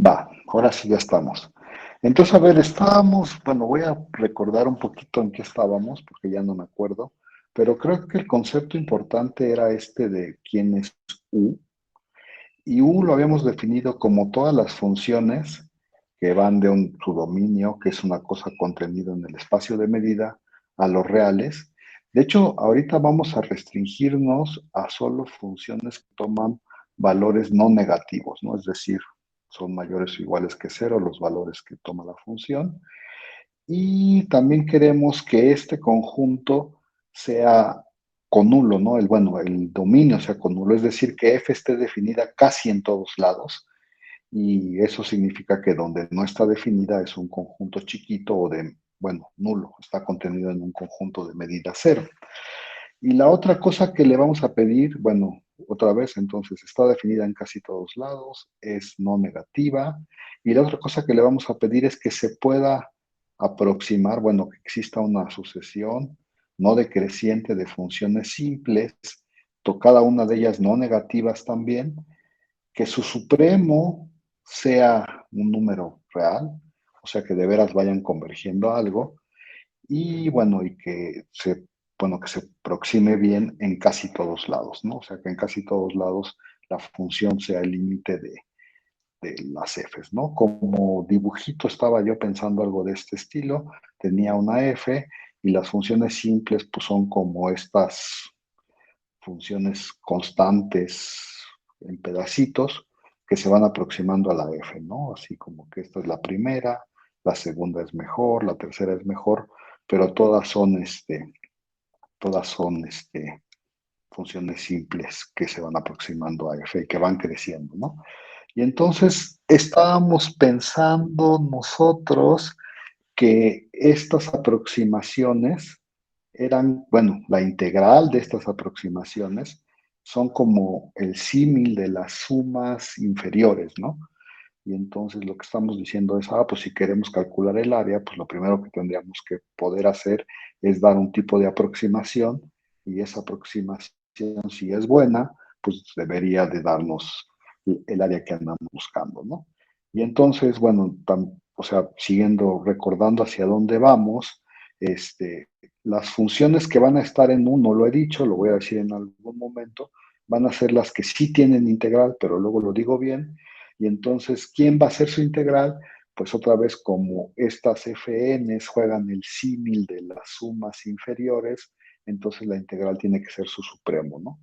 Va, ahora sí ya estamos. Entonces, a ver, estábamos, bueno, voy a recordar un poquito en qué estábamos, porque ya no me acuerdo, pero creo que el concepto importante era este de quién es U, y U lo habíamos definido como todas las funciones que van de un su dominio, que es una cosa contenida en el espacio de medida, a los reales. De hecho, ahorita vamos a restringirnos a solo funciones que toman valores no negativos, ¿no? Es decir, son mayores o iguales que cero los valores que toma la función. Y también queremos que este conjunto sea conulo, ¿no? Bueno, el dominio sea conulo, es decir, que F esté definida casi en todos lados. Y eso significa que donde no está definida es un conjunto chiquito o de, bueno, nulo, está contenido en un conjunto de medida cero. Y la otra cosa que le vamos a pedir, bueno, otra vez, entonces está definida en casi todos lados, es no negativa. Y la otra cosa que le vamos a pedir es que se pueda aproximar, bueno, que exista una sucesión no decreciente de funciones simples, cada una de ellas no negativas también, que su supremo sea un número real, o sea, que de veras vayan convergiendo a algo, y bueno, bueno, que se aproxime bien en casi todos lados, ¿no? O sea, que en casi todos lados la función sea el límite de las Fs, ¿no? Como dibujito estaba yo pensando algo de este estilo, tenía una F y las funciones simples pues son como estas funciones constantes en pedacitos que se van aproximando a la F, ¿no? Así como que esta es la primera, la segunda es mejor, la tercera es mejor, pero todas son funciones simples que se van aproximando a F y que van creciendo, ¿no? Y entonces estábamos pensando nosotros que estas aproximaciones eran, bueno, la integral de estas aproximaciones son como el símil de las sumas inferiores, ¿no? Y entonces lo que estamos diciendo es, pues si queremos calcular el área, pues lo primero que tendríamos que poder hacer es dar un tipo de aproximación y esa aproximación, si es buena, pues debería de darnos el área que andamos buscando, ¿no? Y entonces, bueno, o sea, siguiendo, recordando hacia dónde vamos, las funciones que van a estar en uno, lo he dicho, lo voy a decir en algún momento, van a ser las que sí tienen integral, pero luego lo digo bien, y entonces, ¿quién va a ser su integral? Pues otra vez, como estas FNs juegan el símil de las sumas inferiores, entonces la integral tiene que ser su supremo, ¿no?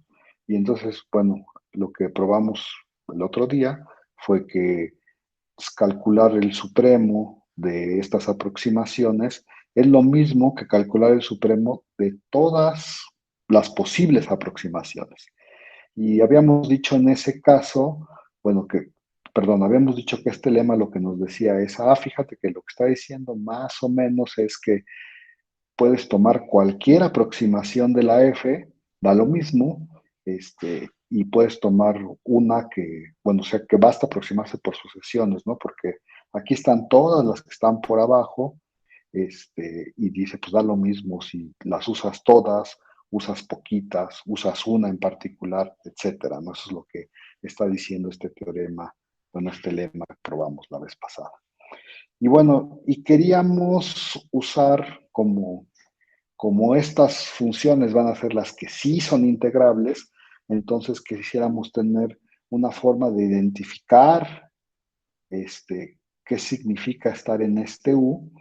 Y entonces, bueno, lo que probamos el otro día fue que calcular el supremo de estas aproximaciones es lo mismo que calcular el supremo de todas las posibles aproximaciones. Y habíamos dicho en ese caso, bueno, perdón, habíamos dicho que este lema lo que nos decía es, fíjate que lo que está diciendo más o menos es que puedes tomar cualquier aproximación de la F, da lo mismo, y puedes tomar una que, bueno, o sea, que basta aproximarse por sucesiones, ¿no? Porque aquí están todas las que están por abajo, y dice, pues da lo mismo si las usas todas, usas poquitas, usas una en particular, etcétera, ¿no? Eso es lo que está diciendo este teorema, bueno, este lema que probamos la vez pasada. Y bueno, y queríamos usar como estas funciones van a ser las que sí son integrables, entonces quisiéramos tener una forma de identificar qué significa estar en este U,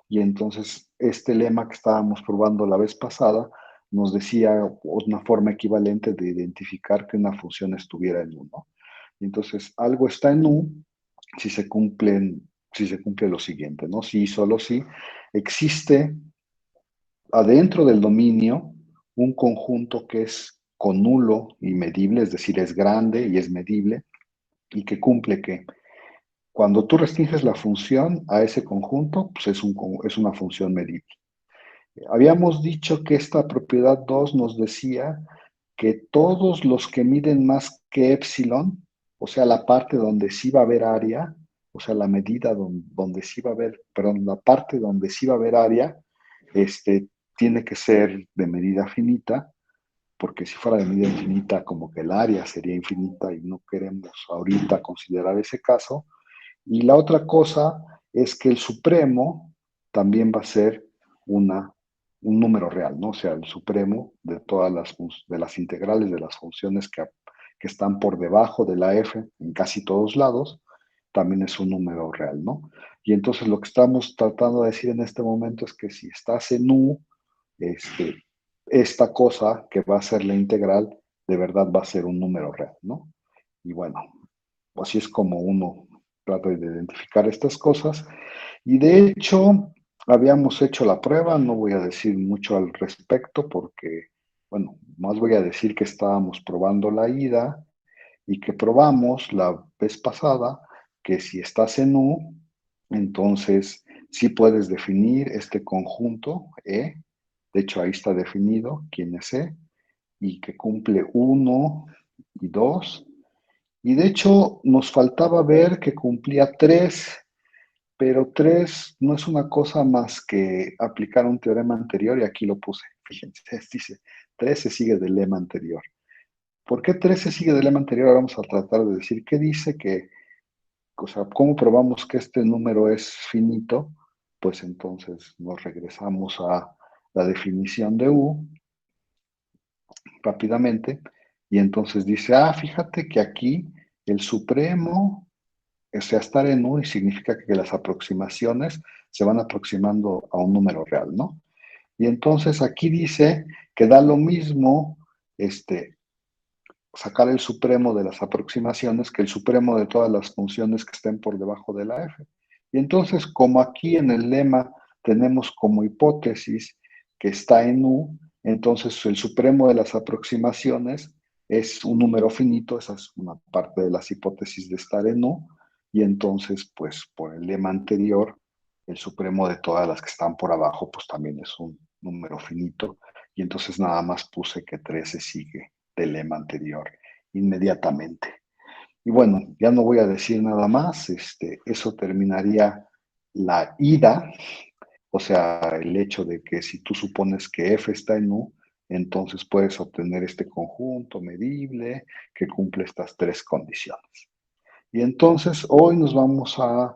y entonces este lema que estábamos probando la vez pasada nos decía una forma equivalente de identificar que una función estuviera en U, ¿no? Y entonces algo está en U si se cumple lo siguiente, ¿no? Si y solo si existe adentro del dominio un conjunto que es conulo y medible, es decir, es grande y es medible, y que cumple que cuando tú restringes la función a ese conjunto, pues es una función medible. Habíamos dicho que esta propiedad 2 nos decía que todos los que miden más que epsilon, o sea, la parte donde sí va a haber área, o sea, la medida donde sí va a haber, perdón, la parte donde sí va a haber área, tiene que ser de medida finita, porque si fuera de medida infinita, como que el área sería infinita y no queremos ahorita considerar ese caso. Y la otra cosa es que el supremo también va a ser un número real, ¿no? O sea, el supremo de todas de las integrales de las funciones que están por debajo de la f en casi todos lados, también es un número real, ¿no? Y entonces lo que estamos tratando de decir en este momento es que si estás en U, este, esta cosa que va a ser la integral, de verdad va a ser un número real, ¿no? Y bueno, así es como uno trata de identificar estas cosas. Y de hecho, habíamos hecho la prueba, no voy a decir mucho al respecto porque, bueno, más voy a decir que estábamos probando la ida y que probamos la vez pasada que si estás en U, entonces sí puedes definir este conjunto E. De hecho, ahí está definido quién es E y que cumple 1 y 2. Y de hecho, nos faltaba ver que cumplía 3, pero 3 no es una cosa más que aplicar un teorema anterior y aquí lo puse. Fíjense, dice 3 se sigue del lema anterior. ¿Por qué 3 se sigue del lema anterior? Ahora vamos a tratar de decir qué dice que, o sea, cómo probamos que este número es finito. Pues entonces nos regresamos a la definición de U rápidamente y entonces dice, fíjate que aquí el supremo, o sea, estar en U significa que las aproximaciones se van aproximando a un número real, ¿no? Y entonces aquí dice que da lo mismo sacar el supremo de las aproximaciones que el supremo de todas las funciones que estén por debajo de la f. Y entonces, como aquí en el lema tenemos como hipótesis que está en U, entonces el supremo de las aproximaciones es un número finito, esa es una parte de las hipótesis de estar en U, y entonces, pues por el lema anterior, el supremo de todas las que están por abajo, pues también es un número finito, y entonces nada más puse que 13 sigue del lema anterior inmediatamente. Y bueno, ya no voy a decir nada más, eso terminaría la ida, o sea, el hecho de que si tú supones que f está en U, entonces puedes obtener este conjunto medible que cumple estas tres condiciones. Y entonces hoy nos vamos a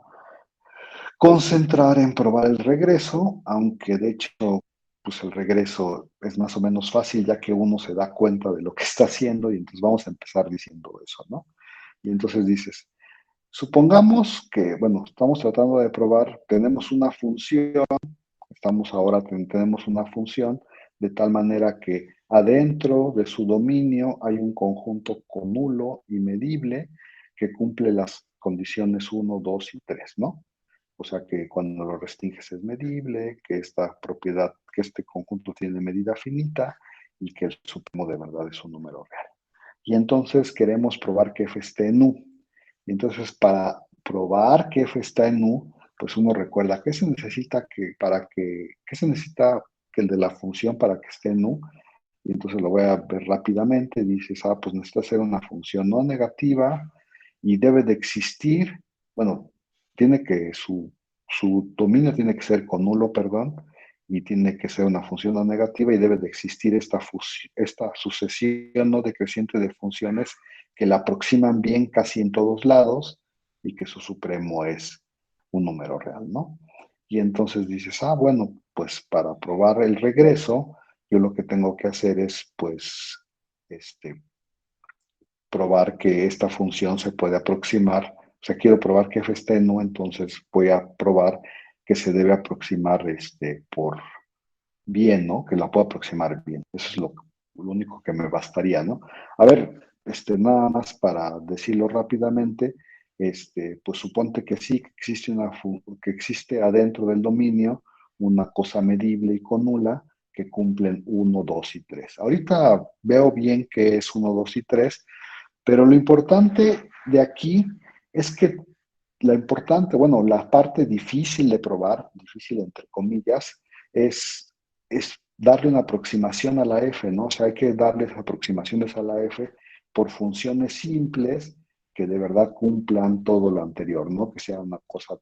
concentrar en probar el regreso, aunque de hecho pues el regreso es más o menos fácil ya que uno se da cuenta de lo que está haciendo y entonces vamos a empezar diciendo eso, ¿no? Y entonces dices, supongamos que, bueno, estamos tratando de probar, tenemos una función, tenemos una función de tal manera que adentro de su dominio hay un conjunto conulo y medible que cumple las condiciones 1, 2 y 3, ¿no? O sea que cuando lo restringes es medible, que esta propiedad, que este conjunto tiene medida finita y que el supremo de verdad es un número real. Y entonces queremos probar que f esté en U. Y entonces para probar que f está en U, pues uno recuerda qué se necesita qué se necesita que el de la función para que esté en U. Y entonces lo voy a ver rápidamente. Dices, pues necesita ser una función no negativa y debe de existir, bueno, tiene que, su dominio tiene que ser con nulo, perdón, y tiene que ser una función no negativa y debe de existir esta sucesión no decreciente de funciones que la aproximan bien casi en todos lados y que su supremo es un número real, ¿no? Y entonces dices, bueno, pues para probar el regreso, yo lo que tengo que hacer es, pues, probar que esta función se puede aproximar. O sea, quiero probar que f está en U, entonces voy a probar que se debe aproximar por bien, ¿no? Que la puedo aproximar bien. Eso es lo único que me bastaría, ¿no? A ver, nada más para decirlo rápidamente, pues suponte que sí, que existe adentro del dominio una cosa medible y con nula que cumplen 1, 2 y 3. Ahorita veo bien que es 1, 2 y 3, pero lo importante de aquí es que bueno, la parte difícil de probar, difícil entre comillas, es darle una aproximación a la f, ¿no? O sea, hay que darles aproximaciones a la f por funciones simples que de verdad cumplan todo lo anterior, ¿no? Que sea una cosa,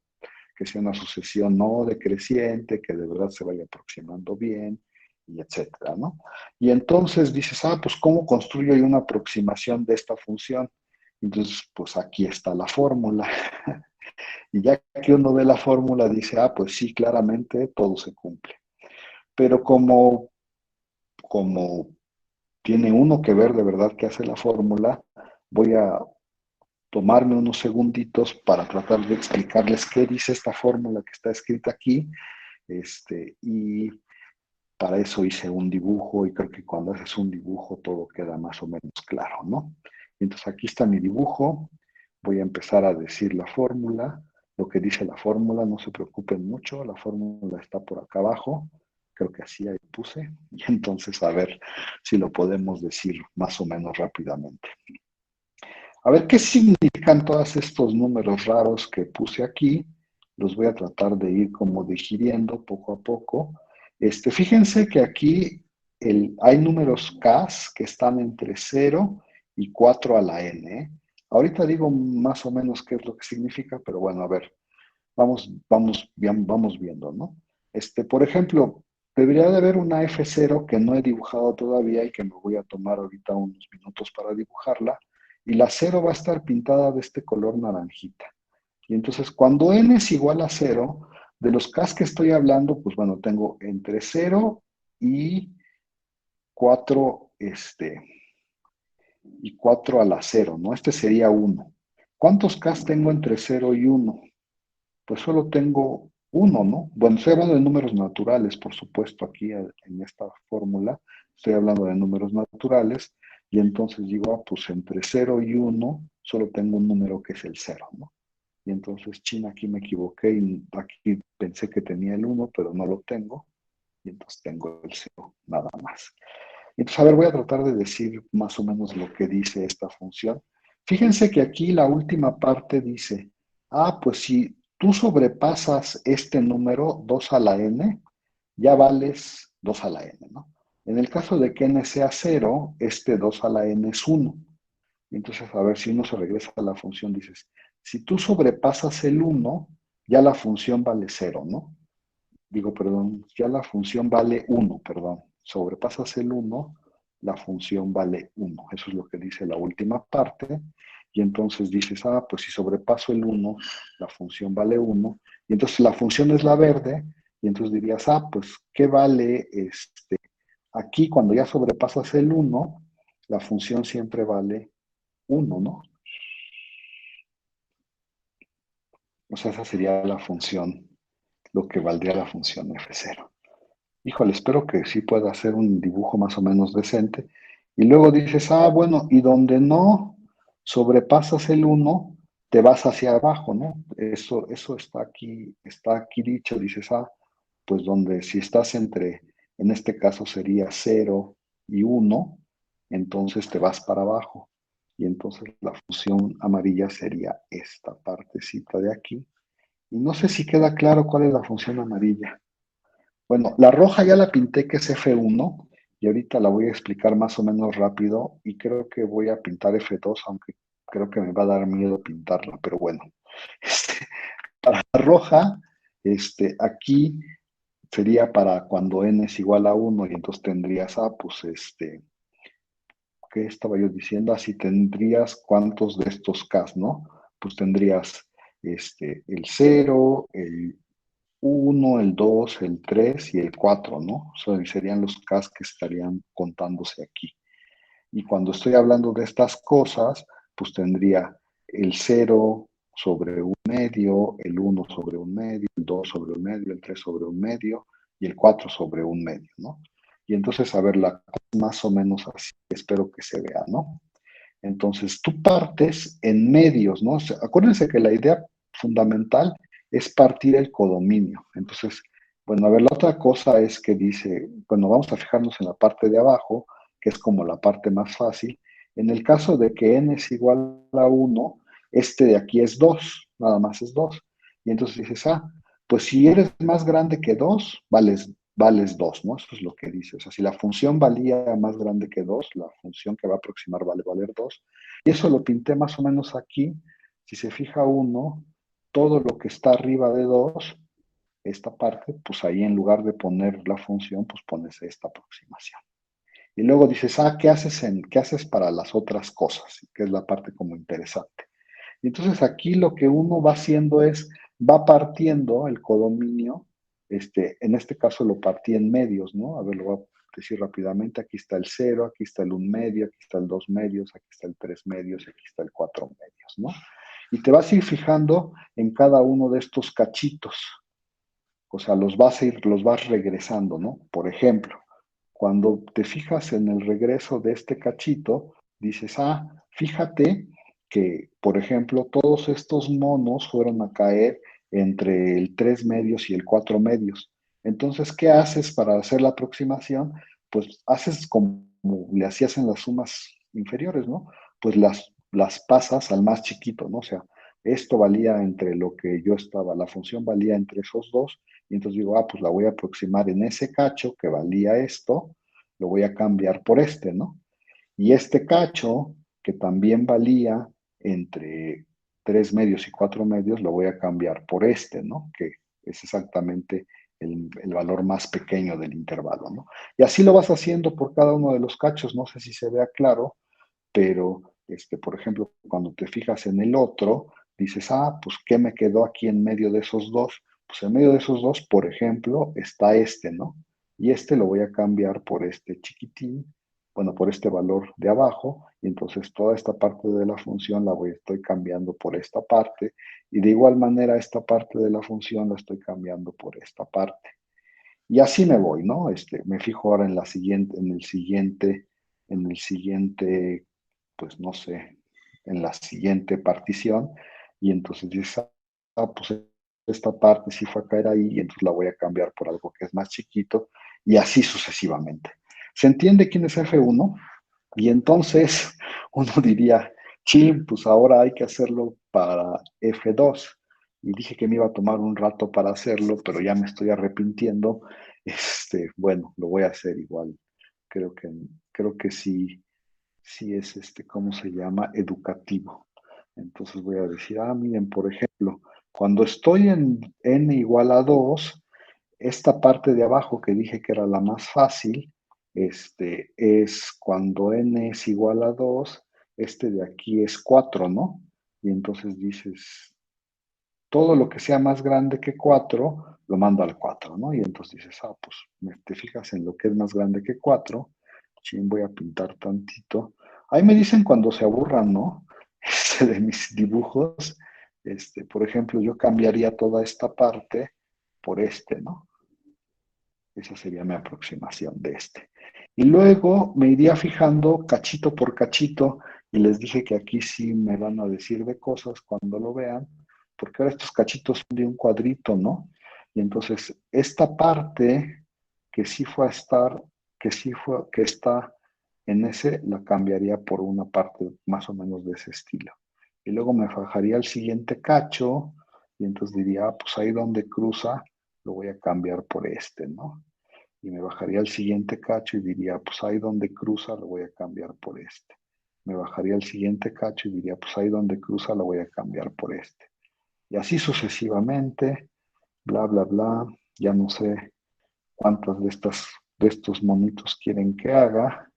que sea una sucesión no decreciente, que de verdad se vaya aproximando bien, y etcétera, ¿no? Y entonces dices, pues ¿cómo construyo yo una aproximación de esta función? Entonces, pues aquí está la fórmula. Y ya que uno ve la fórmula, dice, ah, pues sí, claramente todo se cumple. Pero como tiene uno que ver de verdad qué hace la fórmula, voy a tomarme unos segunditos para tratar de explicarles qué dice esta fórmula que está escrita aquí, y para eso hice un dibujo y creo que cuando haces un dibujo todo queda más o menos claro, ¿no? Entonces aquí está mi dibujo, voy a empezar a decir la fórmula, lo que dice la fórmula, no se preocupen mucho, la fórmula está por acá abajo, creo que así ahí puse, y entonces a ver si lo podemos decir más o menos rápidamente. A ver, ¿qué significan todos estos números raros que puse aquí? Los voy a tratar de ir como digiriendo poco a poco. Fíjense que aquí hay números K que están entre 0 y 4 a la n. Ahorita digo más o menos qué es lo que significa, pero bueno, a ver, vamos viendo, ¿no? Por ejemplo, debería de haber una F0 que no he dibujado todavía y que me voy a tomar ahorita unos minutos para dibujarla. Y la 0 va a estar pintada de este color naranjita. Y entonces, cuando n es igual a 0, de los K que estoy hablando, pues bueno, tengo entre 0 y 4, y 4 a la 0, ¿no? Este sería 1. ¿Cuántos K tengo entre 0 y 1? Pues solo tengo uno, ¿no? Bueno, estoy hablando de números naturales, por supuesto, aquí en esta fórmula, estoy hablando de números naturales, y entonces digo, ah, pues entre 0 y 1 solo tengo un número que es el 0, ¿no? Y entonces, China, aquí me equivoqué y aquí pensé que tenía el 1, pero no lo tengo, y entonces tengo el 0, nada más. Entonces, a ver, voy a tratar de decir más o menos lo que dice esta función. Fíjense que aquí la última parte dice, ah, pues si tú sobrepasas este número 2 a la n, ya vales 2 a la n, ¿no? En el caso de que n sea 0, este 2 a la n es 1. Entonces, a ver, si uno se regresa a la función, dices, si tú sobrepasas el 1, ya la función vale 0, ¿no? Digo, perdón, ya la función vale 1, perdón. Sobrepasas el 1, la función vale 1. Eso es lo que dice la última parte. Y entonces dices, ah, pues si sobrepaso el 1, la función vale 1. Y entonces la función es la verde. Y entonces dirías, ah, pues, ¿qué vale aquí cuando ya sobrepasas el 1? La función siempre vale 1, ¿no? O sea, esa sería la función, lo que valdría la función f0. Híjole, espero que sí pueda hacer un dibujo más o menos decente. Y luego dices, ah, bueno, y donde no sobrepasas el 1, te vas hacia abajo, ¿no? Eso está aquí dicho, dices, ah, pues donde si estás en este caso sería 0 y 1, entonces te vas para abajo. Y entonces la función amarilla sería esta partecita de aquí. Y no sé si queda claro cuál es la función amarilla. Bueno, la roja ya la pinté que es F1 y ahorita la voy a explicar más o menos rápido y creo que voy a pintar F2, aunque creo que me va a dar miedo pintarla, pero bueno. Este, para la roja, aquí sería para cuando n es igual a 1 y entonces tendrías, pues ¿qué estaba yo diciendo? Así tendrías cuántos de estos K, ¿no? Pues tendrías el 0, el 1, el 2, el 3 y el 4, ¿no? Serían los K que estarían contándose aquí. Y cuando estoy hablando de estas cosas, pues tendría el 0 sobre un medio, el 1 sobre un medio, el 2 sobre un medio, el 3 sobre un medio y el 4 sobre un medio, ¿no? Y entonces, a ver, la más o menos así, espero que se vea, ¿no? Entonces, tú partes en medios, ¿no? O sea, acuérdense que la idea fundamental es partir el codominio. Entonces, bueno, a ver, la otra cosa es que dice, bueno, vamos a fijarnos en la parte de abajo, que es como la parte más fácil. En el caso de que n es igual a 1, este de aquí es 2, nada más es 2. Y entonces dices, ah, pues si eres más grande que 2, vales 2, ¿no? Eso es lo que dice. O sea, si la función valía más grande que 2, la función que va a aproximar vale valer 2. Y eso lo pinté más o menos aquí. Si se fija uno, todo lo que está arriba de 2, esta parte, pues ahí en lugar de poner la función, pues pones esta aproximación. Y luego dices, ah, ¿qué haces para las otras cosas? Que es la parte como interesante. Y entonces aquí lo que uno va haciendo es, va partiendo el codominio, en este caso lo partí en medios, ¿no? A ver, lo voy a decir rápidamente, aquí está el 0, aquí está el 1 medio, aquí está el 2 medios, aquí está el 3 medios, aquí está el 4 medios, ¿no? Y te vas a ir fijando en cada uno de estos cachitos, o sea, los vas regresando, ¿no? Por ejemplo, cuando te fijas en el regreso de este cachito, dices, fíjate que, por ejemplo, todos estos monos fueron a caer entre el 3 medios y el 4 medios. Entonces, ¿qué haces para hacer la aproximación? Pues haces como le hacías en las sumas inferiores, ¿no? Pues las pasas al más chiquito, ¿no? O sea, esto valía entre lo que yo estaba, la función valía entre esos dos, y entonces digo, pues la voy a aproximar en ese cacho que valía esto, lo voy a cambiar por este, ¿no? Y este cacho, que también valía entre 3 medios y 4 medios, lo voy a cambiar por este, ¿no? Que es exactamente el valor más pequeño del intervalo, ¿no? Y así lo vas haciendo por cada uno de los cachos, no sé si se vea claro, pero, por ejemplo, cuando te fijas en el otro, dices, pues, ¿qué me quedó aquí en medio de esos dos? Pues en medio de esos dos, por ejemplo, está este, ¿no? Y este lo voy a cambiar por este chiquitín, bueno, por este valor de abajo, y entonces toda esta parte de la función estoy cambiando por esta parte, y de igual manera esta parte de la función la estoy cambiando por esta parte. Y así me voy, ¿no? Me fijo ahora en la siguiente, en el siguiente, pues no sé, en la siguiente partición, y entonces dices, pues esta parte sí fue a caer ahí, y entonces la voy a cambiar por algo que es más chiquito, y así sucesivamente. ¿Se entiende quién es F1? Y entonces uno diría, chin, pues ahora hay que hacerlo para F2. Y dije que me iba a tomar un rato para hacerlo, pero ya me estoy arrepintiendo. Bueno, lo voy a hacer igual. Creo que, creo que sí, sí es ¿cómo se llama? Educativo. Entonces voy a decir, miren, por ejemplo, cuando estoy en n igual a 2, esta parte de abajo que dije que era la más fácil, es cuando n es igual a 2, este de aquí es 4, ¿no? Y entonces dices, todo lo que sea más grande que 4, lo mando al 4, ¿no? Y entonces dices, pues te fijas en lo que es más grande que 4, chin, voy a pintar tantito. Ahí me dicen cuando se aburran, ¿no? De mis dibujos, por ejemplo, yo cambiaría toda esta parte por ¿no? Esa sería mi aproximación de Y luego me iría fijando cachito por cachito, y les dije que aquí sí me van a decir de cosas cuando lo vean, porque ahora estos cachitos son de un cuadrito, ¿no? Y entonces esta parte que sí fue a estar, que está en ese, la cambiaría por una parte más o menos de ese estilo. Y luego me fajaría el siguiente cacho, y entonces diría, pues ahí donde cruza, lo voy a cambiar por ¿no? Y me bajaría al siguiente cacho y diría, pues ahí donde cruza lo voy a cambiar por Me bajaría al siguiente cacho y diría, pues ahí donde cruza lo voy a cambiar por Y así sucesivamente, bla, bla, bla. Ya no sé cuántas de estos monitos quieren que haga,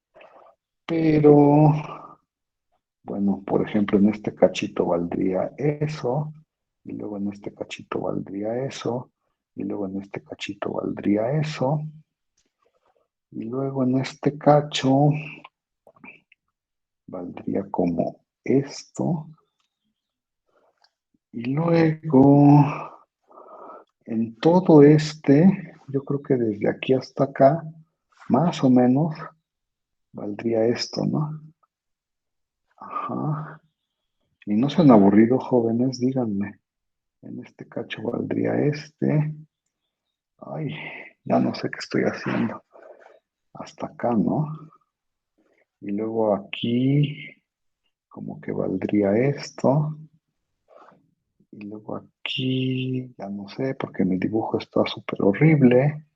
pero bueno, por ejemplo, en este cachito valdría eso, y luego en este cachito valdría eso, y luego en este cachito valdría eso. Y luego en este cacho valdría como esto. Y luego en todo yo creo que desde aquí hasta acá, más o menos, valdría esto, ¿no? Ajá. Y no sean aburridos, jóvenes, díganme. En este cacho valdría Ay, ya no sé qué estoy haciendo. Hasta acá, ¿no? Y luego aquí, como que valdría esto. Y luego aquí, ya no sé, porque mi dibujo está súper horrible.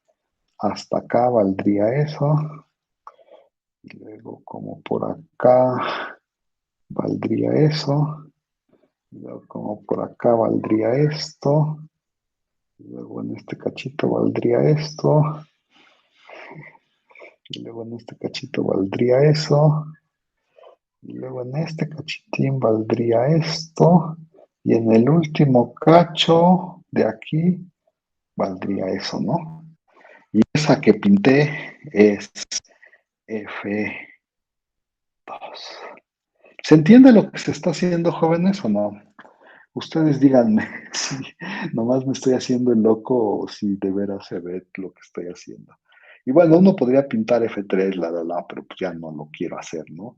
Hasta acá valdría eso. Y luego como por acá valdría eso. Y luego como por acá valdría esto. Y luego en este cachito valdría esto. Y luego en este cachito valdría eso. Y luego en este cachitín valdría esto. Y en el último cacho de aquí valdría eso, ¿no? Y esa que pinté es F2. ¿Se entiende lo que se está haciendo, jóvenes, o no? Ustedes díganme si nomás me estoy haciendo el loco o si de veras se ve lo que estoy haciendo. Y bueno, uno podría pintar F3, pero pues ya no lo quiero hacer, ¿no?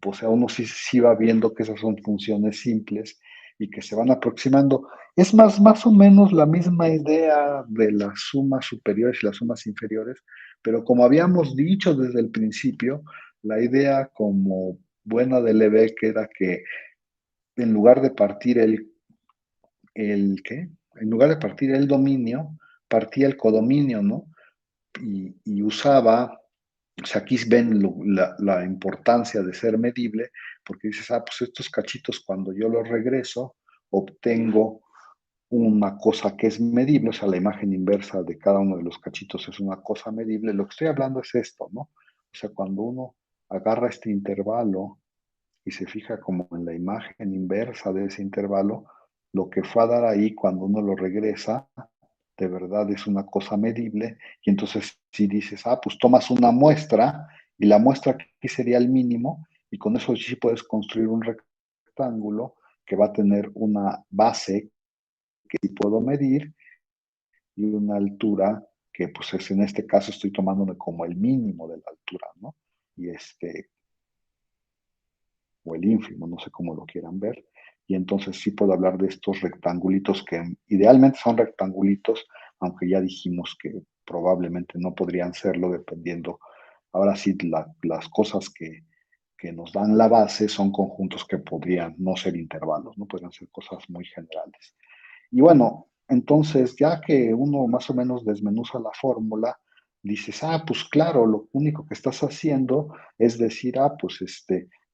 O sea, uno sí va viendo que esas son funciones simples y que se van aproximando. Es más o menos la misma idea de las sumas superiores y las sumas inferiores, pero como habíamos dicho desde el principio, la idea como buena de Lebesgue era que en lugar de partir ¿qué? En lugar de partir el dominio, partía el codominio, ¿no? Y usaba, o sea, aquí ven la importancia de ser medible, porque dices, pues estos cachitos cuando yo los regreso, obtengo una cosa que es medible, o sea, la imagen inversa de cada uno de los cachitos es una cosa medible. Lo que estoy hablando es esto, ¿no? O sea, cuando uno agarra este intervalo y se fija como en la imagen inversa de ese intervalo, lo que fue a dar ahí cuando uno lo regresa, de verdad es una cosa medible, y entonces si dices, pues tomas una muestra, y la muestra aquí sería el mínimo, y con eso sí puedes construir un rectángulo que va a tener una base que sí puedo medir, y una altura que pues es en este caso estoy tomándome como el mínimo de la altura, ¿no? Y o el ínfimo, no sé cómo lo quieran ver. Y entonces sí puedo hablar de estos rectangulitos que idealmente son rectangulitos, aunque ya dijimos que probablemente no podrían serlo dependiendo. Ahora sí, las cosas que nos dan la base son conjuntos que podrían no ser intervalos, no podrían ser cosas muy generales. Y bueno, entonces ya que uno más o menos desmenuza la fórmula, dices, pues claro, lo único que estás haciendo es decir, pues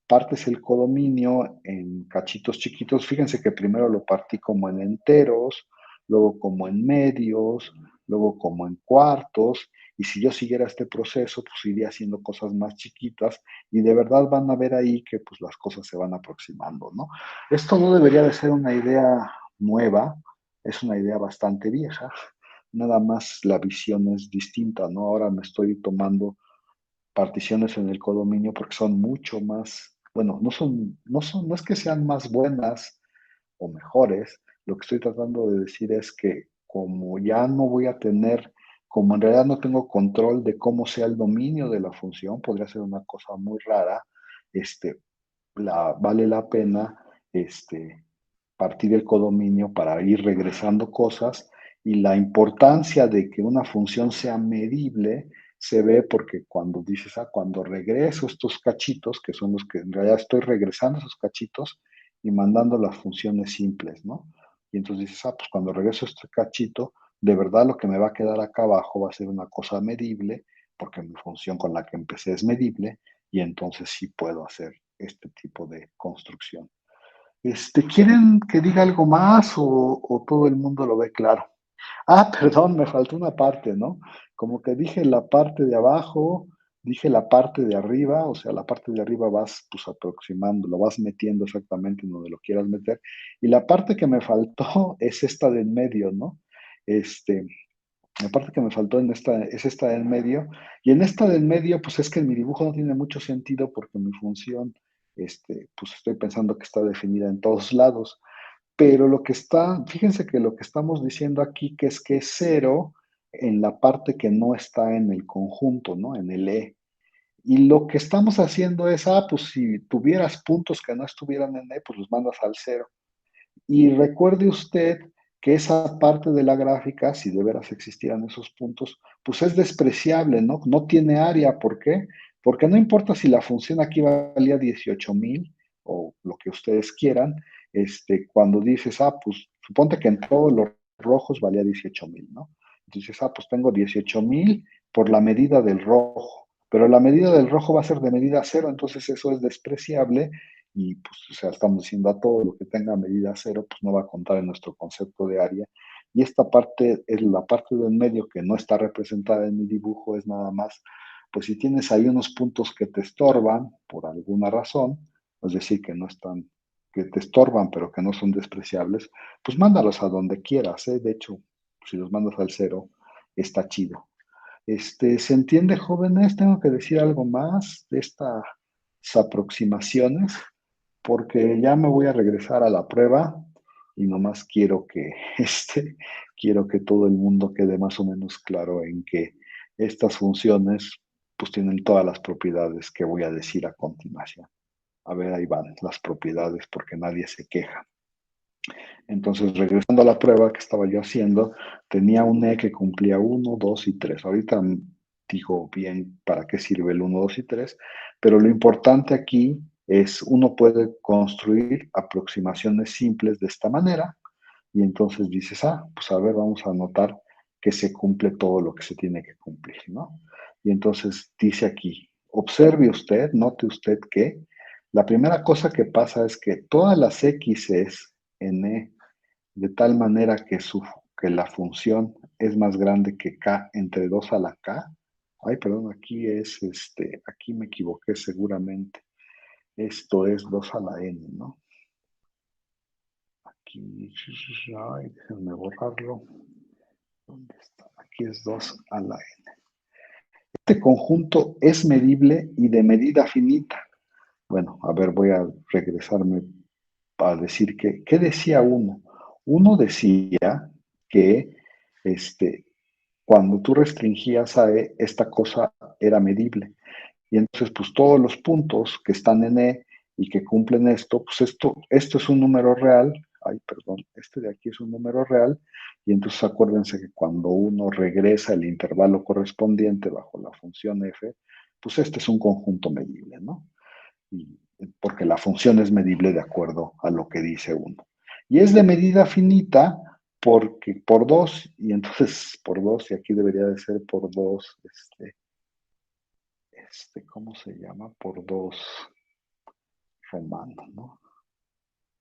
partes el codominio en cachitos chiquitos. Fíjense que primero lo partí como en enteros, luego como en medios, luego como en cuartos, y si yo siguiera este proceso, pues iría haciendo cosas más chiquitas, y de verdad van a ver ahí que pues las cosas se van aproximando, ¿no? Esto no debería de ser una idea nueva, es una idea bastante vieja, nada más la visión es distinta, ¿no? Ahora me estoy tomando particiones en el codominio porque son mucho más, bueno, no es que sean más buenas o mejores, lo que estoy tratando de decir es que como ya no voy a tener, como en realidad no tengo control de cómo sea el dominio de la función, podría ser una cosa muy rara, este, vale la pena partir el codominio para ir regresando cosas, y la importancia de que una función sea medible se ve porque cuando dices, cuando regreso estos cachitos, que son los que en realidad estoy regresando esos cachitos y mandando las funciones simples, ¿no? Y entonces dices, pues cuando regreso este cachito, de verdad lo que me va a quedar acá abajo va a ser una cosa medible, porque mi función con la que empecé es medible, y entonces sí puedo hacer este tipo de construcción. ¿Quieren que diga algo más o todo el mundo lo ve claro? Perdón, me faltó una parte, ¿no? Como que dije la parte de abajo, dije la parte de arriba, o sea, la parte de arriba vas pues aproximando, lo vas metiendo exactamente en donde lo quieras meter. Y la parte que me faltó es esta de en medio, ¿no? Este, la parte que me faltó es esta de en medio. Y en esta de en medio, pues es que mi dibujo no tiene mucho sentido porque mi función, pues estoy pensando que está definida en todos lados. Pero fíjense que lo que estamos diciendo aquí que es cero en la parte que no está en el conjunto, ¿no? En el E. Y lo que estamos haciendo es, pues si tuvieras puntos que no estuvieran en E, pues los mandas al cero. Y recuerde usted que esa parte de la gráfica, si de veras existieran esos puntos, pues es despreciable, ¿no? No tiene área. ¿Por qué? Porque no importa si la función aquí valía 18,000 o lo que ustedes quieran, cuando dices, pues suponte que en todos los rojos valía 18,000, ¿no? Entonces, pues tengo 18,000 por la medida del rojo, pero la medida del rojo va a ser de medida cero, entonces eso es despreciable, y pues, o sea, estamos diciendo a todo lo que tenga medida cero, pues no va a contar en nuestro concepto de área. Y esta parte es la parte del medio que no está representada en mi dibujo, es nada más, pues si tienes ahí unos puntos que te estorban por alguna razón, es decir, que no están, que te estorban, pero que no son despreciables, pues mándalos a donde quieras, ¿eh? De hecho, si los mandas al cero, está chido. ¿Se entiende, jóvenes? Tengo que decir algo más de estas aproximaciones, porque ya me voy a regresar a la prueba y nomás quiero que, quiero que todo el mundo quede más o menos claro en que estas funciones pues tienen todas las propiedades que voy a decir a continuación. A ver, ahí van las propiedades porque nadie se queja. Entonces, regresando a la prueba que estaba yo haciendo, tenía un E que cumplía 1, 2 y 3. Ahorita digo bien para qué sirve el 1, 2 y 3, pero lo importante aquí es uno puede construir aproximaciones simples de esta manera y entonces dices, pues a ver, vamos a anotar que se cumple todo lo que se tiene que cumplir, ¿no? Y entonces dice aquí, observe usted, note usted que la primera cosa que pasa es que todas las x's en E de tal manera que la función es más grande que k entre 2 a la k. Ay, perdón, aquí me equivoqué seguramente. Esto es 2 a la n, ¿no? Aquí, ay, déjenme borrarlo. ¿Dónde está? Aquí es 2 a la n. Este conjunto es medible y de medida finita. Bueno, a ver, voy a regresarme a decir que, ¿qué decía uno? Uno decía que cuando tú restringías a E, esta cosa era medible. Y entonces, pues todos los puntos que están en E y que cumplen esto, pues esto es un número real. Ay, perdón, este de aquí es un número real. Y entonces acuérdense que cuando uno regresa el intervalo correspondiente bajo la función f, pues este es un conjunto medible, ¿no? Y, porque la función es medible de acuerdo a lo que dice uno. Y es de medida finita porque por 2, y entonces por 2, y aquí debería de ser por 2, ¿cómo se llama? Por 2 romano, ¿no?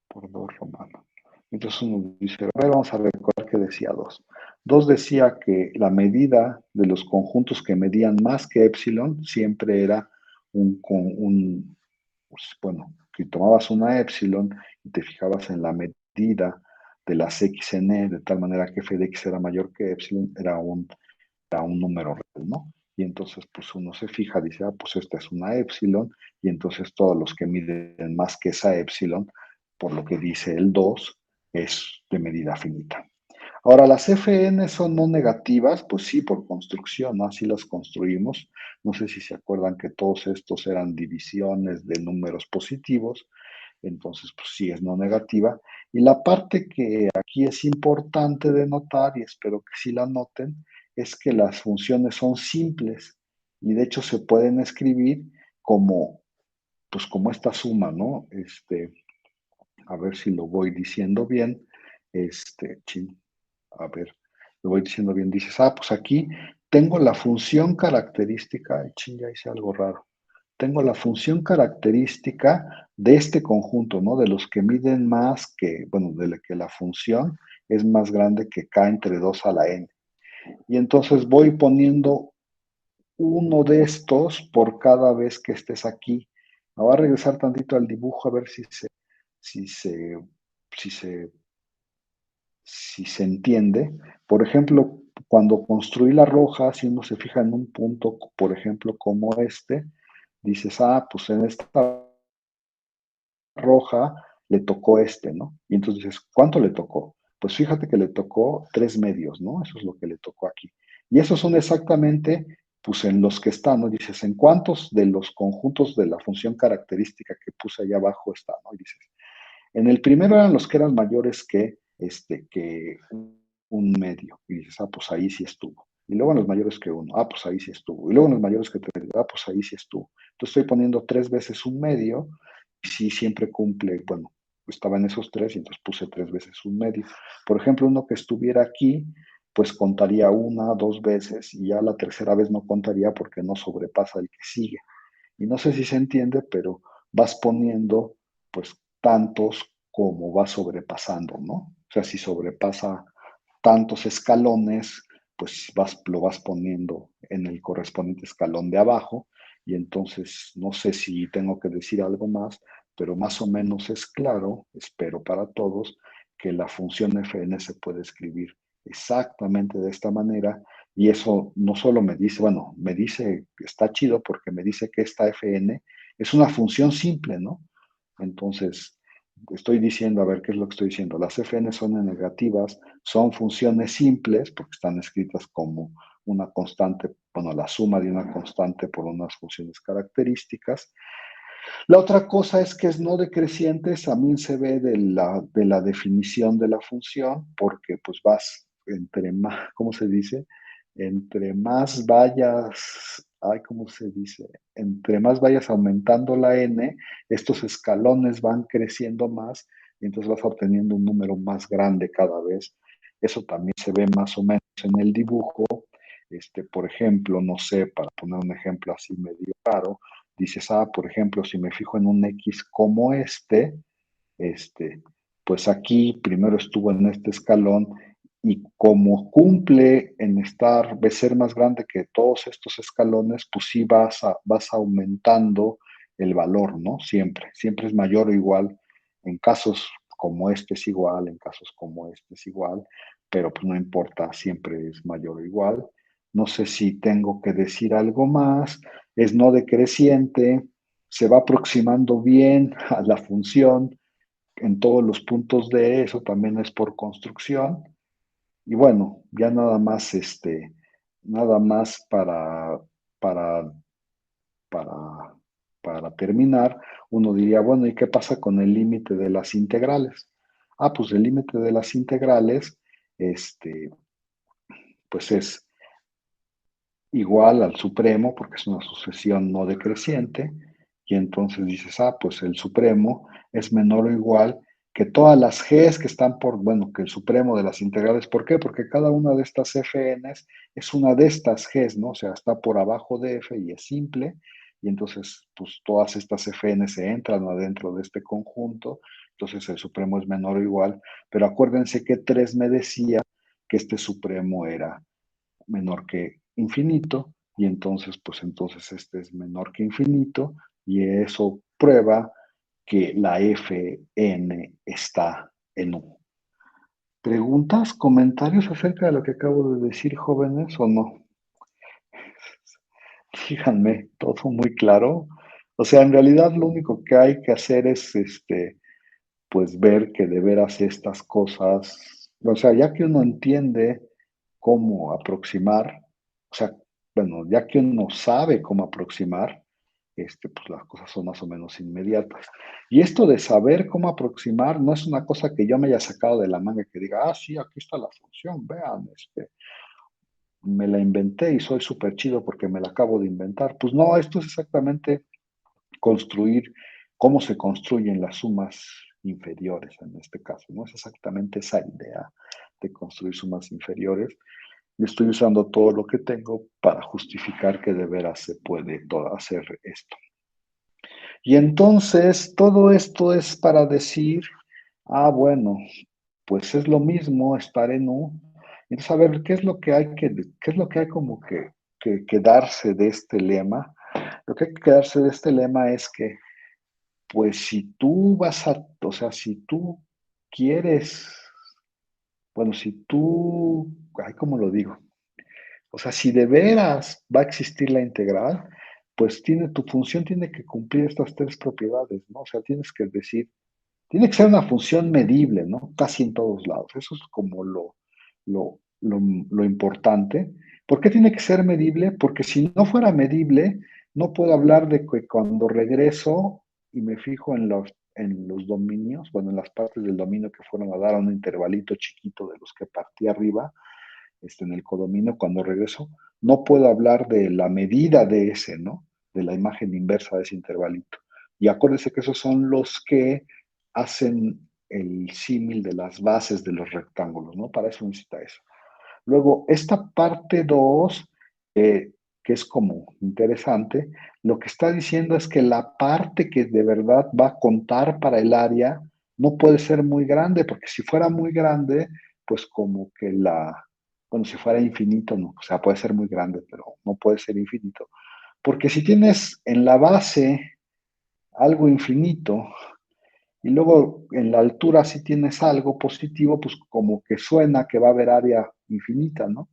Por 2 romano. Entonces uno dice, a ver, vamos a recordar que decía 2. 2 decía que la medida de los conjuntos que medían más que epsilon siempre era pues, bueno, si tomabas una epsilon y te fijabas en la medida de las x en e, de tal manera que f de x era mayor que epsilon, era un número real, ¿no? Y entonces, pues uno se fija, dice, pues esta es una epsilon, y entonces todos los que miden más que esa epsilon, por lo que dice el 2, es de medida finita. Ahora, las FN son no negativas, pues sí, por construcción, ¿no? Así las construimos. No sé si se acuerdan que todos estos eran divisiones de números positivos, entonces, pues sí es no negativa. Y la parte que aquí es importante de notar, y espero que sí la noten, es que las funciones son simples y de hecho se pueden escribir como, pues como esta suma, ¿no? A ver si lo voy diciendo bien. A ver, lo voy diciendo bien. Dices, pues aquí tengo la función característica, ya hice algo raro. Tengo la función característica de este conjunto, ¿no? De los que miden más que, bueno, de que la función es más grande que k entre 2 a la n. Y entonces voy poniendo uno de estos por cada vez que estés aquí. Me voy a regresar tantito al dibujo a ver si se, si se si se entiende. Por ejemplo, cuando construí la roja, si uno se fija en un punto, por ejemplo, como dices, pues en esta roja le tocó ¿no? Y entonces dices, ¿cuánto le tocó? Pues fíjate que le tocó 3 medios, ¿no? Eso es lo que le tocó aquí. Y esos son exactamente, pues en los que están, ¿no? Dices, ¿en cuántos de los conjuntos de la función característica que puse allá abajo está, ¿no? Y dices, en el primero eran los que eran mayores que un medio. Y dices, pues ahí sí estuvo. Y luego en los mayores que uno, pues ahí sí estuvo. Y luego en los mayores que tres, pues ahí sí estuvo. Entonces estoy poniendo 3 veces un medio y sí siempre cumple, bueno, estaba en esos 3 y entonces puse 3 veces un medio. Por ejemplo, uno que estuviera aquí, pues contaría 1, 2 veces y ya la tercera vez no contaría porque no sobrepasa el que sigue. Y no sé si se entiende, pero vas poniendo pues tantos como va sobrepasando, ¿no? O sea, si sobrepasa tantos escalones, pues lo vas poniendo en el correspondiente escalón de abajo y entonces no sé si tengo que decir algo más, pero más o menos es claro, espero para todos, que la función fn se puede escribir exactamente de esta manera y eso no solo me dice, bueno, me dice, está chido porque me dice que esta fn es una función simple, ¿no? Entonces, estoy diciendo, a ver, ¿qué es lo que estoy diciendo? Las fn son negativas, son funciones simples porque están escritas como una constante, bueno, la suma de una constante por unas funciones características. La otra cosa es que es no decreciente, también se ve de la definición de la función, porque pues vas entre más, ¿cómo se dice? Entre más vayas, ay, ¿cómo se dice? Entre más vayas aumentando la n, estos escalones van creciendo más y entonces vas obteniendo un número más grande cada vez. Eso también se ve más o menos en el dibujo. Por ejemplo, no sé, para poner un ejemplo así medio raro, dices, por ejemplo, si me fijo en un X como este, pues aquí primero estuvo en este escalón y como cumple en estar, de ser más grande que todos estos escalones, pues sí vas aumentando el valor, ¿no? Siempre, siempre es mayor o igual. En casos como este es igual, en casos como este es igual, pero pues no importa, siempre es mayor o igual. No sé si tengo que decir algo más. Es no decreciente, se va aproximando bien a la función en todos los puntos de eso, también es por construcción. Y bueno, ya nada más para, para, para terminar, uno diría, bueno, ¿y qué pasa con el límite de las integrales? Pues el límite de las integrales, pues es igual al supremo, porque es una sucesión no decreciente, y entonces dices, pues el supremo es menor o igual que todas las g's que están por, bueno, que el supremo de las integrales. ¿Por qué? Porque cada una de estas fn's es una de estas g's, ¿no? O sea, está por abajo de f y es simple, y entonces, pues todas estas fn's se entran adentro de este conjunto, entonces el supremo es menor o igual, pero acuérdense que 3 me decía que este supremo era menor que infinito y entonces, pues entonces este es menor que infinito y eso prueba que la Fn está en U. ¿Preguntas, comentarios acerca de lo que acabo de decir, jóvenes, o no? Díganme, todo muy claro. O sea, en realidad lo único que hay que hacer es, pues ver que de veras estas cosas, o sea, ya que uno entiende cómo aproximar, o sea, bueno, ya que uno sabe cómo aproximar, pues las cosas son más o menos inmediatas. Y esto de saber cómo aproximar no es una cosa que yo me haya sacado de la manga que diga, sí, aquí está la función, vean, me la inventé y soy súper chido porque me la acabo de inventar. Pues no, esto es exactamente construir cómo se construyen las sumas inferiores en este caso, ¿no? Es exactamente esa idea de construir sumas inferiores. Y estoy usando todo lo que tengo para justificar que de veras se puede hacer esto. Y entonces todo esto es para decir, bueno, pues es lo mismo estar en U. Entonces, a ver, ¿qué es lo que hay qué es lo que hay como que quedarse de este lema? Lo que hay que quedarse de este lema es que, pues si tú o sea, si tú quieres, bueno, si tú, ay, ¿cómo lo digo? O sea, si de veras va a existir la integral, pues tu función tiene que cumplir estas tres propiedades, ¿no? O sea, tienes que decir, tiene que ser una función medible, ¿no? Casi en todos lados. Eso es como lo importante. ¿Por qué tiene que ser medible? Porque si no fuera medible, no puedo hablar de que cuando regreso y me fijo en los dominios, bueno, en las partes del dominio que fueron a dar a un intervalito chiquito de los que partí arriba, en el codominio, cuando regreso, no puedo hablar de la medida de ese, ¿no? De la imagen inversa de ese intervalito. Y acuérdense que esos son los que hacen el símil de las bases de los rectángulos, ¿no? Para eso necesita eso. Luego, esta parte 2, que es como interesante, lo que está diciendo es que la parte que de verdad va a contar para el área no puede ser muy grande, porque si fuera muy grande, pues como que bueno, si fuera infinito, no, o sea, puede ser muy grande, pero no puede ser infinito. Porque si tienes en la base algo infinito, Y luego en la altura, si tienes algo positivo, pues como que suena que va a haber área infinita, ¿no?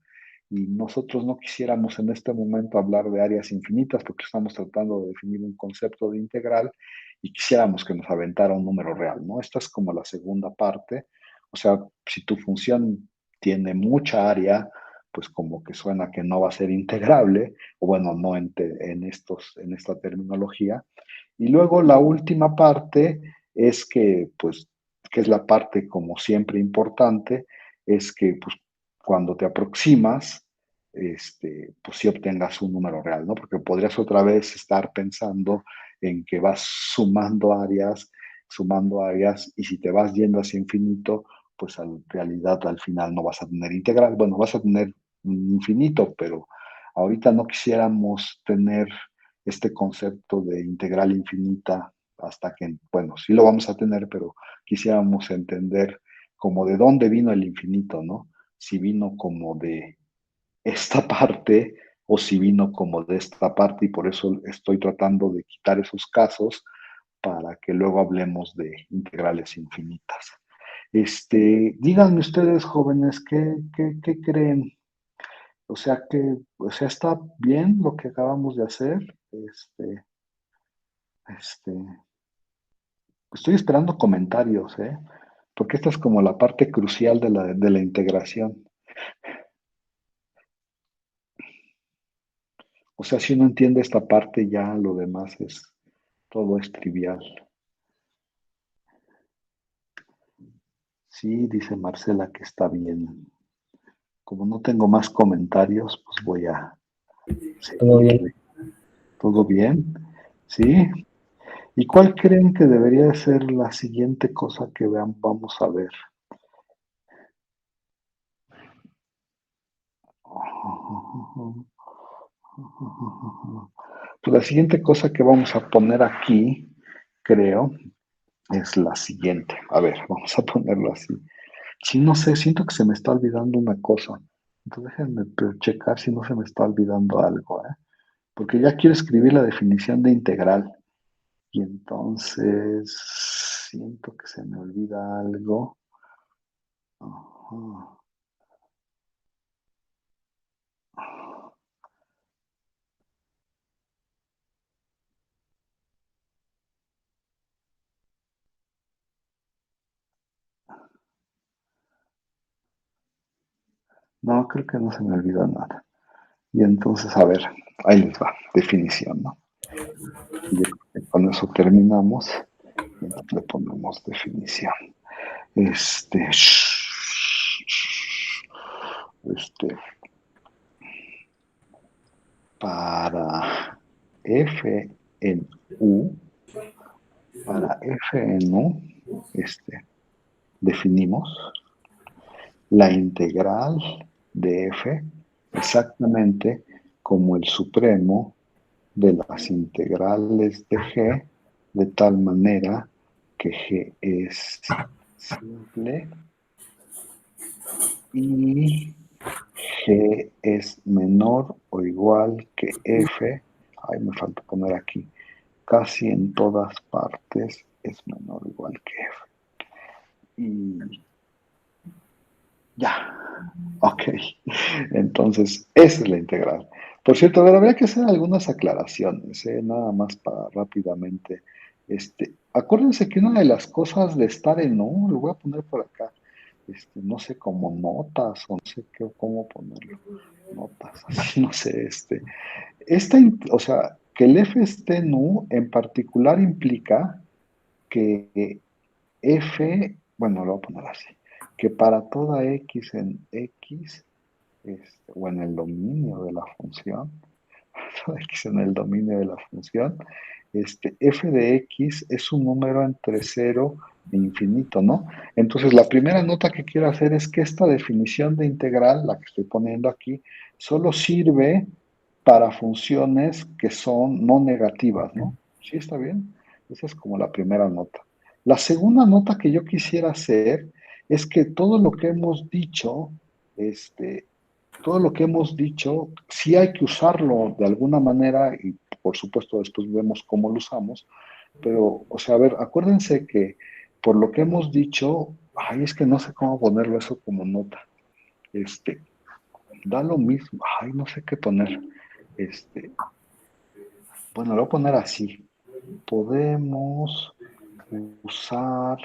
Y nosotros no quisiéramos en este momento hablar de áreas infinitas porque estamos tratando de definir un concepto de integral y quisiéramos que nos aventara un número real, ¿no? Esta es como la segunda parte. O sea, si tu función tiene mucha área, pues como que suena que no va a ser integrable, o bueno, no en esta terminología. Y luego la última parte es que, pues, que es la parte como siempre importante, es que pues, cuando te aproximas, pues sí obtengas un número real, ¿no? Porque podrías otra vez estar pensando en que vas sumando áreas, y si te vas yendo hacia infinito, pues en realidad al final no vas a tener integral. Bueno, vas a tener un infinito, pero ahorita no quisiéramos tener este concepto de integral infinita hasta que, bueno, sí lo vamos a tener, pero quisiéramos entender como de dónde vino el infinito, ¿no? Si vino como de esta parte o si vino como de esta parte, y por eso estoy tratando de quitar esos casos para que luego hablemos de integrales infinitas. Díganme ustedes, jóvenes, ¿qué creen? O sea, ¿está bien lo que acabamos de hacer? Este, Estoy esperando comentarios, ¿eh? Porque esta es como la parte crucial de la integración. O sea, si uno entiende esta parte, ya lo demás todo es trivial. Sí, dice Marcela que está bien. Como no tengo más comentarios, pues voy a Todo bien. seguirle. ¿Todo bien? ¿Sí? ¿Y cuál creen que debería ser la siguiente cosa que vamos a ver? Pues la siguiente cosa que vamos a poner aquí, creo, es la siguiente. A ver, vamos a ponerlo así. Sí, no sé, siento que se me está olvidando una cosa. Entonces déjenme checar si no se me está olvidando algo, ¿eh? Porque ya quiero escribir la definición de integral. Y entonces siento que se me olvida algo. Ajá. No, creo que no se me olvida nada. Y entonces, a ver, ahí les va, definición, ¿no? Y yo creo que con eso terminamos. Y entonces le ponemos definición. Este, este, para f en u, definimos la integral de f exactamente como el supremo de las integrales de g, de tal manera que g es simple y g es menor o igual que f. Ay, me falta poner aquí. Casi en todas partes es menor o igual que f. Y ya. Ok. Entonces, esa es la integral. Por cierto, a ver, habría que hacer algunas aclaraciones, nada más para rápidamente. Acuérdense que una de las cosas de estar en U, lo voy a poner por acá, no sé, como notas, o no sé qué, cómo ponerlo, notas, así, no sé, o sea, que el F esté en U en particular implica que F, bueno, lo voy a poner así, que para toda X en X, o en el dominio de la función, toda X en el dominio de la función, f de X es un número entre cero e infinito, ¿no? Entonces, la primera nota que quiero hacer es que esta definición de integral, la que estoy poniendo aquí, solo sirve para funciones que son no negativas, ¿no? ¿Sí está bien? Esa es como la primera nota. La segunda nota que yo quisiera hacer es que este, todo lo que hemos dicho, sí hay que usarlo de alguna manera y por supuesto después vemos cómo lo usamos, pero, o sea, a ver, acuérdense que por lo que hemos dicho, ay, es que no sé cómo ponerlo eso como nota. Da lo mismo, ay, no sé qué poner. Bueno, lo voy a poner así. Podemos usar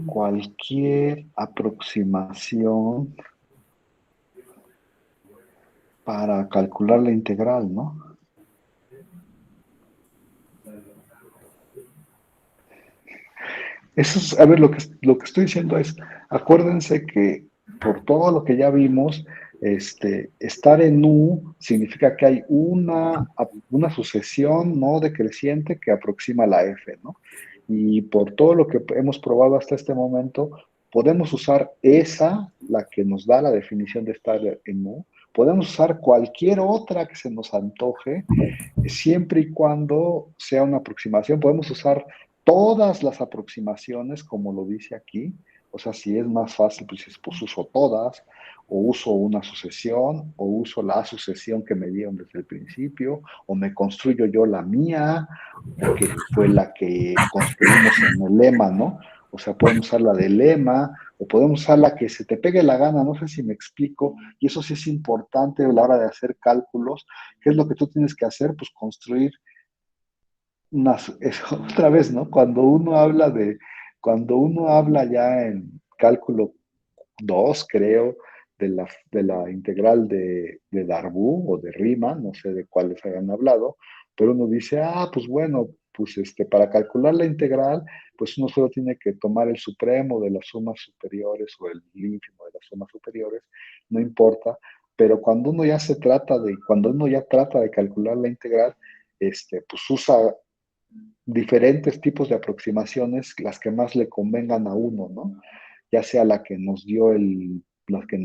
cualquier aproximación para calcular la integral, ¿no? Eso es, a ver, lo que estoy diciendo es, acuérdense que por todo lo que ya vimos, estar en U significa que hay una sucesión, ¿no?, decreciente que aproxima la F, ¿no? Y por todo lo que hemos probado hasta este momento, podemos usar esa, la que nos da la definición de estar en U, podemos usar cualquier otra que se nos antoje, siempre y cuando sea una aproximación. Podemos usar todas las aproximaciones, como lo dice aquí. O sea, si es más fácil, pues uso todas, o uso una sucesión, o uso la sucesión que me dieron desde el principio, o me construyo yo la mía, que fue la que construimos en el lema, ¿no? O sea, podemos usar la del lema, o podemos usar la que se te pegue la gana, no sé si me explico, y eso sí es importante a la hora de hacer cálculos. ¿Qué es lo que tú tienes que hacer? Pues construir otra vez, ¿no? Cuando uno habla ya en cálculo 2, creo, de la integral de Darboux o de Riemann, no sé de cuáles hayan hablado, pero uno dice, pues bueno, pues para calcular la integral, pues uno solo tiene que tomar el supremo de las sumas superiores o el ínfimo de las sumas superiores, no importa, pero cuando uno ya trata de calcular la integral, pues usa diferentes tipos de aproximaciones, las que más le convengan a uno, ¿no? Ya sea la que nos dio la que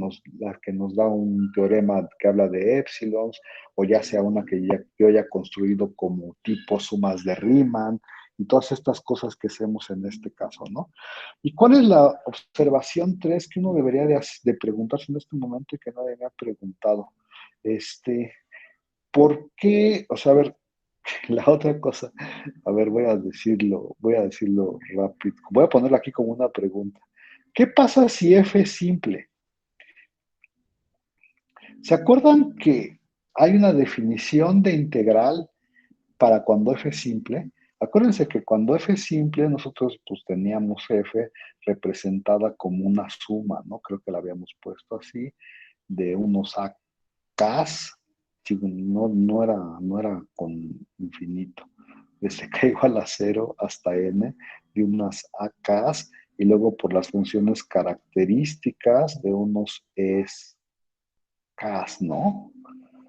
nos da un teorema que habla de épsilons, o ya sea una que yo haya construido como tipo sumas de Riemann, y todas estas cosas que hacemos en este caso, ¿no? ¿Y cuál es la observación 3 que uno debería de preguntarse en este momento y que nadie me ha preguntado? ¿Por qué? O sea, a ver, la otra cosa, a ver, voy a decirlo rápido. Voy a ponerlo aquí como una pregunta. ¿Qué pasa si f es simple? ¿Se acuerdan que hay una definición de integral para cuando f es simple? Acuérdense que cuando f es simple, nosotros pues teníamos f representada como una suma, ¿no? Creo que la habíamos puesto así, de unos akas, no era con infinito, desde k igual a 0 hasta n, de unas akas, y luego por las funciones características de unos ks, ¿no?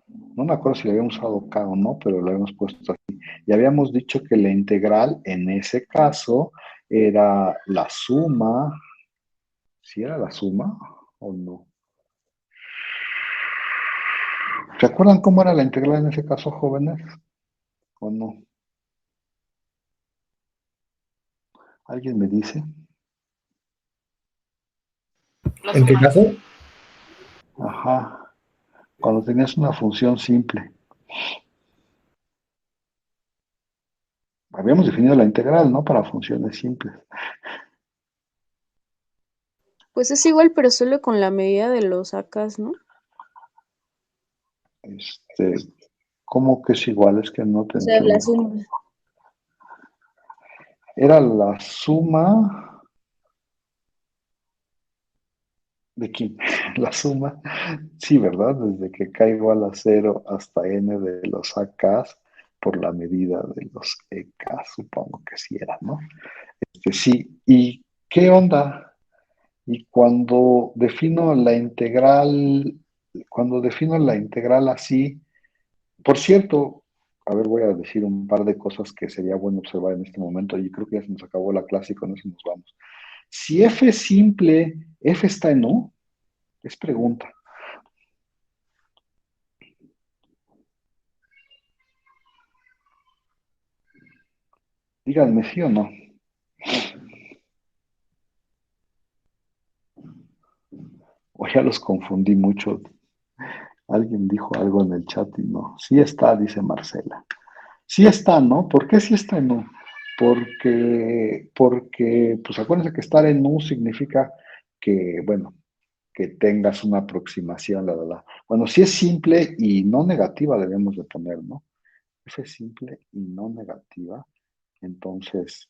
No me acuerdo si le habíamos usado k o no, pero lo habíamos puesto así. Y habíamos dicho que la integral en ese caso era la suma. ¿Sí era la suma o no? ¿Se acuerdan cómo era la integral en ese caso, jóvenes? ¿O no? ¿Alguien me dice? ¿En qué caso? Ajá, cuando tenías una función simple. Habíamos definido la integral, ¿no? Para funciones simples. Pues es igual, pero solo con la medida de los acas, ¿no? Este, ¿Cómo que es igual? Es que no te O sea, la entiendo. suma. Era la suma. ¿De quién? La suma. Sí, ¿verdad? Desde que k igual a 0 hasta n de los AKs por la medida de los EKs, supongo que sí era, ¿no? Sí. ¿Y qué onda? Y cuando defino la integral así, por cierto, a ver, voy a decir un par de cosas que sería bueno observar en este momento, y creo que ya se nos acabó la clase y con eso nos vamos. Si f es simple, ¿f está en U? Es pregunta. Díganme sí o no. O ya los confundí mucho. Alguien dijo algo en el chat y no. Sí está, dice Marcela. Sí está, ¿no? ¿Por qué sí está en U? Porque, pues acuérdense que estar en U significa que, bueno, que tengas una aproximación, la verdad. Bueno, si es simple y no negativa debemos de poner, ¿no? F es simple y no negativa. Entonces,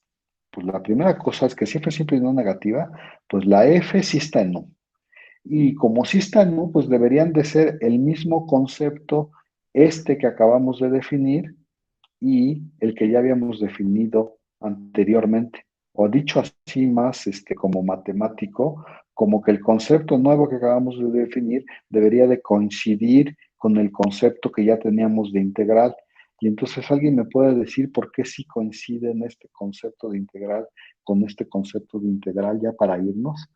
pues la primera cosa es que si F es simple y no negativa, pues la F sí está en U. Y como sí está en U, pues deberían de ser el mismo concepto este que acabamos de definir y el que ya habíamos definido anteriormente. O dicho así más como matemático, como que el concepto nuevo que acabamos de definir debería de coincidir con el concepto que ya teníamos de integral. Y entonces alguien me puede decir por qué sí coincide en este concepto de integral con este concepto de integral ya para irnos.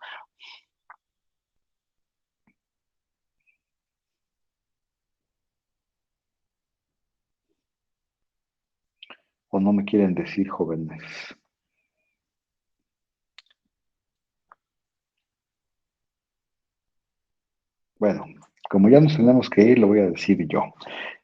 ¿O no me quieren decir, jóvenes? Bueno, como ya nos tenemos que ir, lo voy a decir yo.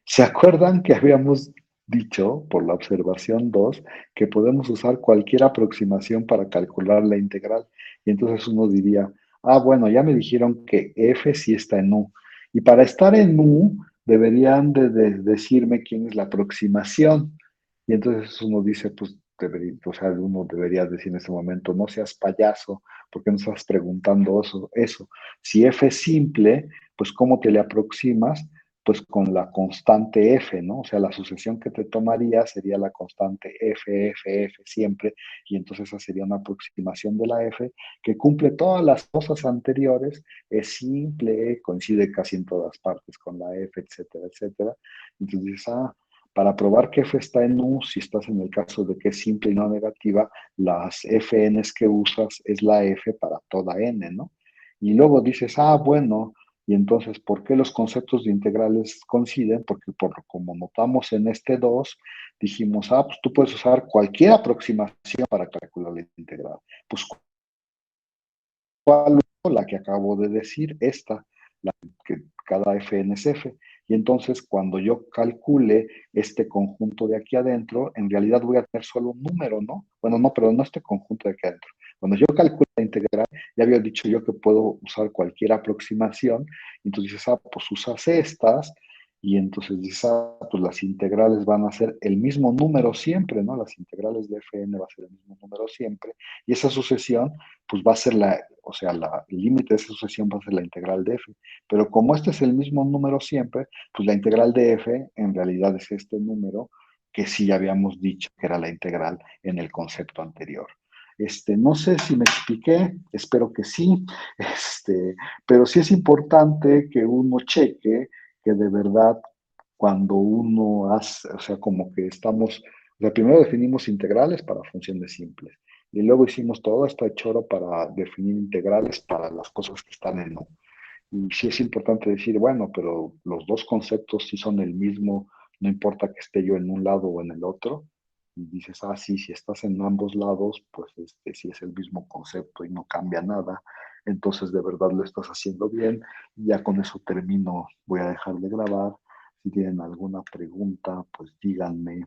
¿Se acuerdan que habíamos dicho por la observación 2 que podemos usar cualquier aproximación para calcular la integral? Y entonces uno diría, ah, bueno, ya me dijeron que f sí está en U. Y para estar en U deberían de decirme quién es la aproximación. Y entonces uno dice, pues, o sea, uno debería decir en ese momento, no seas payaso, porque no estás preguntando eso. Si f es simple, pues ¿cómo te le aproximas? Pues con la constante f, ¿no? O sea, la sucesión que te tomaría sería la constante f siempre, y entonces esa sería una aproximación de la f que cumple todas las cosas anteriores, es simple, coincide casi en todas partes con la f, etcétera, etcétera. Entonces dices, para probar que f está en U, si estás en el caso de que es simple y no negativa, las fn's que usas es la f para toda n, ¿no? Y luego dices, bueno, y entonces, ¿por qué los conceptos de integrales coinciden? Porque como notamos en este 2 dijimos, pues tú puedes usar cualquier aproximación para calcular la integral. Pues, ¿cuál? La que acabo de decir, esta, la que cada fn es f. Y entonces, cuando yo calcule este conjunto de aquí adentro, en realidad voy a tener solo un número, ¿no? Bueno, no, pero no este conjunto de aquí adentro. Cuando yo calculo la integral, ya había dicho yo que puedo usar cualquier aproximación. Entonces dices, pues usas estas, y entonces dices, pues las integrales van a ser el mismo número siempre, ¿no? Las integrales de fn va a ser el mismo número siempre. Y esa sucesión, pues va a ser o sea, el límite de esa sucesión va a ser la integral de f. Pero como este es el mismo número siempre, pues la integral de f en realidad es este número que sí habíamos dicho que era la integral en el concepto anterior. No sé si me expliqué, espero que sí, pero sí es importante que uno cheque que de verdad cuando uno hace, o sea, como que estamos, o sea, primero definimos integrales para funciones simples y luego hicimos toda esta chora para definir integrales para las cosas que están en U. Y sí es importante decir, bueno, pero los dos conceptos sí son el mismo, no importa que esté yo en un lado o en el otro. Y dices, sí, si estás en ambos lados, pues sí es el mismo concepto y no cambia nada. Entonces, de verdad lo estás haciendo bien. Y ya con eso termino, voy a dejar de grabar. Si tienen alguna pregunta, pues díganme.